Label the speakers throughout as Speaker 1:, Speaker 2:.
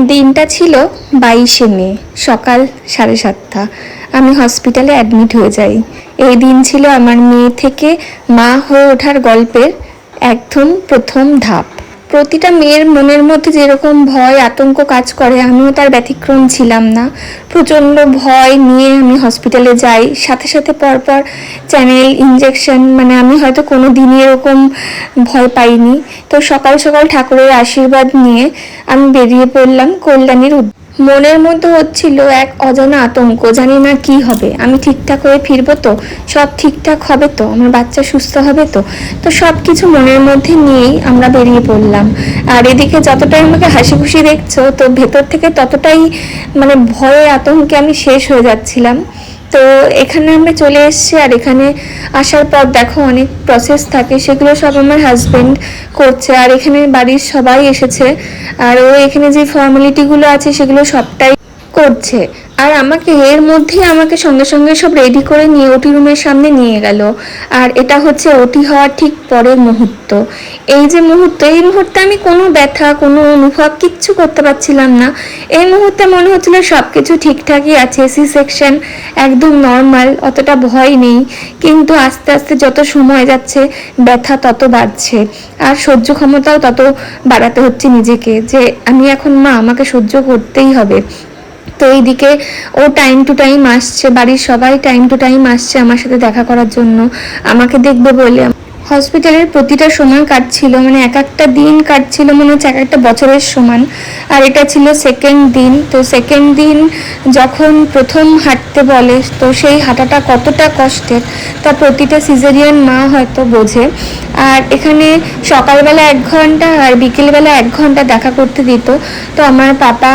Speaker 1: দিনটা ছিল 22শে মে, সকাল 7:30। আমি হসপিটালে অ্যাডমিট হয়ে যাই। এই দিন ছিল আমার মেয়ে থেকে মা হয়ে ওঠার গল্পের একদম প্রথম ধাপ। প্রতিটা মেয়ের মনের মধ্যে যেরকম ভয় আতঙ্ক কাজ করে, আমিও তার ব্যতিক্রম ছিলাম না। প্রচণ্ড ভয় নিয়ে আমি হসপিটালে যাই, সাথে সাথে পরপর চ্যানেল ইঞ্জেকশন, মানে আমি হয়তো কোনো দিনই এরকম ভয় পাইনি। তো সকাল সকাল ঠাকুরের আশীর্বাদ নিয়ে আমি বেরিয়ে পড়লাম কল্যাণীর উদ্দেশ্যে। মনের মধ্যে হচ্ছিল এক অজানা আতঙ্ক, জানি না কি হবে, আমি ঠিকঠাক হয়ে ফিরবো তো, সব ঠিকঠাক হবে তো, আমার বাচ্চা সুস্থ হবে তো। তো সব কিছু মনের মধ্যে নিয়েই আমরা বেরিয়ে পড়লাম। আর এদিকে যতটাই আমাকে হাসি খুশি দেখছো, তো ভেতর থেকে ততটাই মানে ভয়ে আতঙ্কে আমি শেষ হয়ে যাচ্ছিলাম। তো এখানে আমরা চলে এসেছি, আর এখানে আসার পর দেখো অনেক প্রসেস থাকে, সেগুলো সব আমার হাজবেন্ড করছে। আর এখানে বাড়ির সবাই এসেছে, আর ও এখানে যে ফর্মালিটিগুলো আছে সেগুলো সবটাই করছে। আর আমাকে এর মধ্যেই আমাকে সঙ্গে সঙ্গে সব রেডি করে নিয়ে ওটি রুমের সামনে নিয়ে গেল। আর এটা হচ্ছে ওটি হওয়ার ঠিক পরের মুহূর্ত। এই যে মুহূর্ত, এই মুহূর্তে আমি কোনো ব্যথা, কোনো অনুভব কিচ্ছু করতে পারছিলাম না। এই মুহূর্তে মনে হচ্ছিল সব কিছু ঠিকঠাকই আছে, সি সেকশন একদম নর্মাল, অতটা ভয় নেই। কিন্তু আস্তে আস্তে যত সময় যাচ্ছে ব্যথা তত বাড়ছে, আর সহ্য ক্ষমতাও তত বাড়াতে হচ্ছে নিজেকে, যে আমি এখন মা, আমাকে সহ্য করতেই হবে। তো এইদিকে ও টাইম টু টাইম আসছে, বাড়ির সবাই টাইম টু টাইম আসছে আমার সাথে দেখা করার জন্য, আমাকে দেখবে বলে। হসপিটালের প্রতিটা সময় কাটছিল, মানে এক একটা দিন কাটছিল মনে হচ্ছে এক একটা বছরের সমান। আর এটা ছিল সেকেন্ড দিন। তো সেকেন্ড দিন যখন প্রথম হাঁটতে বলে, তো সেই হাঁটাটা কতটা কষ্টের তা প্রতিটা সিজারিয়ান মা হয়তো বোঝে। আর এখানে সকালবেলা 1 ঘন্টা আর বিকেলবেলা 1 ঘন্টা দেখা করতে দিত। তো আমার পাপা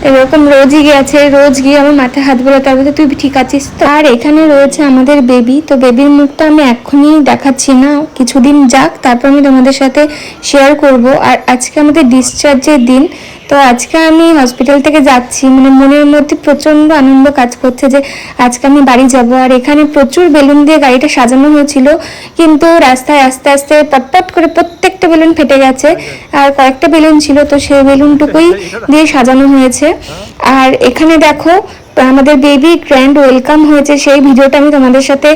Speaker 1: এরকম রোজই গেছে, রোজ গিয়ে আমার মাথায় হাত বোলাতে হবে, তুই ঠিক আছিস তো। আর এখানে রয়েছে আমাদের বেবি। তো বেবির মুখটা আমি এখনই দেখাচ্ছি না, কিছুদিন যাক, তারপর আমি তোমাদের সাথে শেয়ার করব। আর আজকে আমাদের ডিসচার্জের দিন। তো আজকে আমি হসপিটাল থেকে যাচ্ছি, মানে মনের মধ্যে প্রচণ্ড আনন্দ কাজ করছে যে আজকে আমি বাড়ি যাব। আর এখানে প্রচুর বেলুন দিয়ে গাড়িটা সাজানো হয়েছিল, কিন্তু রাস্তায় আস্তে আস্তে পটপট করে প্রত্যেকটা বেলুন ফেটে গেছে। আর কয়েকটা বেলুন ছিল, তো সেই বেলুনটুকুই দিয়ে সাজানো হয়েছে। আর এখানে দেখো আমাদের বেবি গ্র্যান্ড ওয়েলকাম হয়েছে, সেই ভিডিওটা আমি তোমাদের সাথে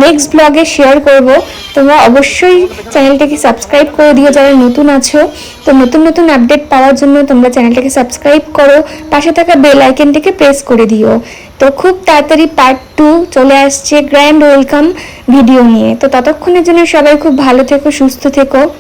Speaker 1: নেক্সট ব্লগে শেয়ার করব। তোমরা অবশ্যই চ্যানেলটাকে সাবস্ক্রাইব করে দিও যারা নতুন আছো। তো নতুন নতুন আপডেট পাওয়ার জন্য তোমরা চ্যানেলটাকে সাবস্ক্রাইব করো, পাশে থাকা বেল আইকনটাকে প্রেস করে দিও। তো খুব তাড়াতাড়ি পার্ট 2 চলে আসছে গ্র্যান্ড ওয়েলকাম ভিডিও নিয়ে। তো ততক্ষণের জন্য সবাই খুব ভালো থেকো, সুস্থ থেকো।